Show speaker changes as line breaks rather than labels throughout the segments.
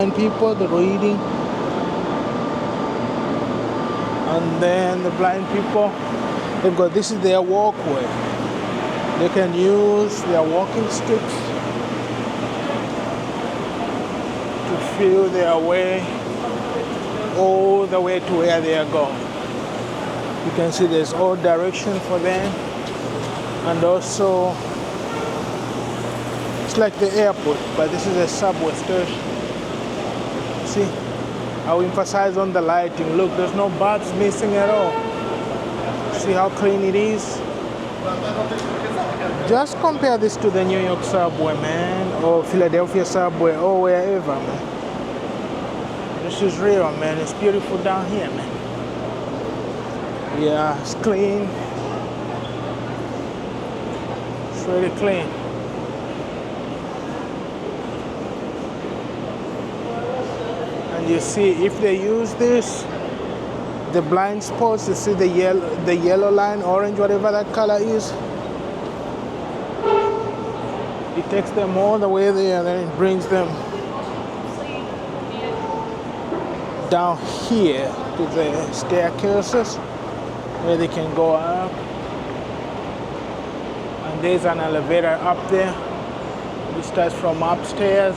blind people, the reading. And then the blind people, they've got, this is their walkway. They can use their walking sticks to feel their way all the way to where they are going. You can see there's all direction for them, and also it's like the airport, but this is a subway station. See, I'll emphasize on the lighting. Look, there's no bulbs missing at all. See how clean it is? Just compare this to the New York subway, man, or Philadelphia subway, or wherever, man. This is real, man. It's beautiful down here, man. Yeah, it's clean. It's really clean. And you see, if they use this, the blind spots, you see the yellow line, orange, whatever that color is. It takes them all the way there, and then it brings them down here to the staircases where they can go up. And there's an elevator up there. It starts from upstairs.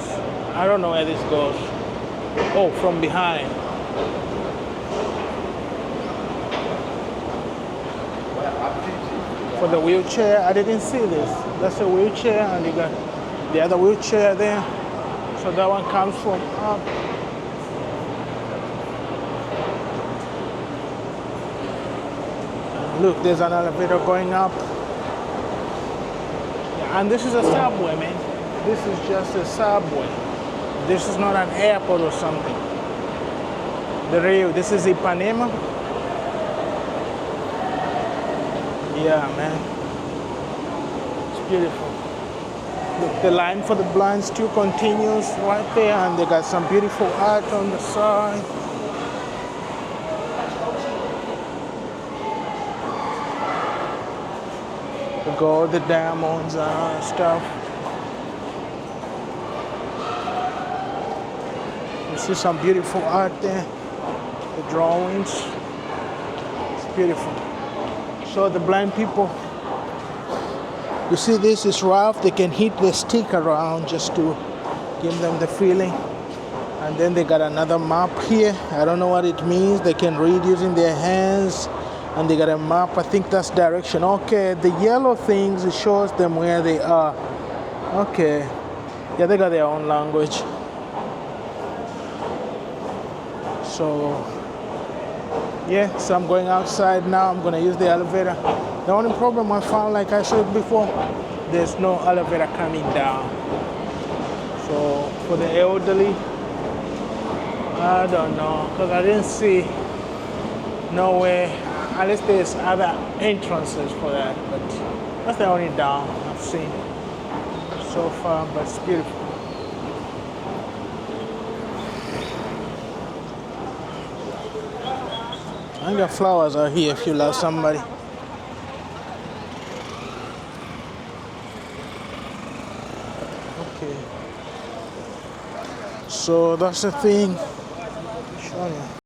I don't know where this goes. Oh, from behind. For the wheelchair, I didn't see this. That's a wheelchair, and you got the other wheelchair there. So that one comes from up. And look, there's an elevator going up. Yeah, and this is a subway, man. This is just a subway. This is not an airport or something. This is Ipanema. Yeah, man. It's beautiful. Look, the line for the blind still continues right there, and they got some beautiful art on the side. They got all the diamonds and stuff. You see some beautiful art there. The drawings. It's beautiful. So the blind people, you see this is rough. They can hit the stick around just to give them the feeling. And then they got another map here. I don't know what it means. They can read using their hands. And they got a map. I think that's direction. Okay, the yellow things, it shows them where they are. Okay. Yeah, they got their own language. So yeah, so I'm going outside now. I'm gonna use the elevator. The only problem I found, like I said before, there's no elevator coming down. So for the elderly, I don't know, because I didn't see no way, unless there's other entrances for that, but that's the only down I've seen so far, but it's beautiful. I got flowers out here if you love somebody. Okay. So that's the thing.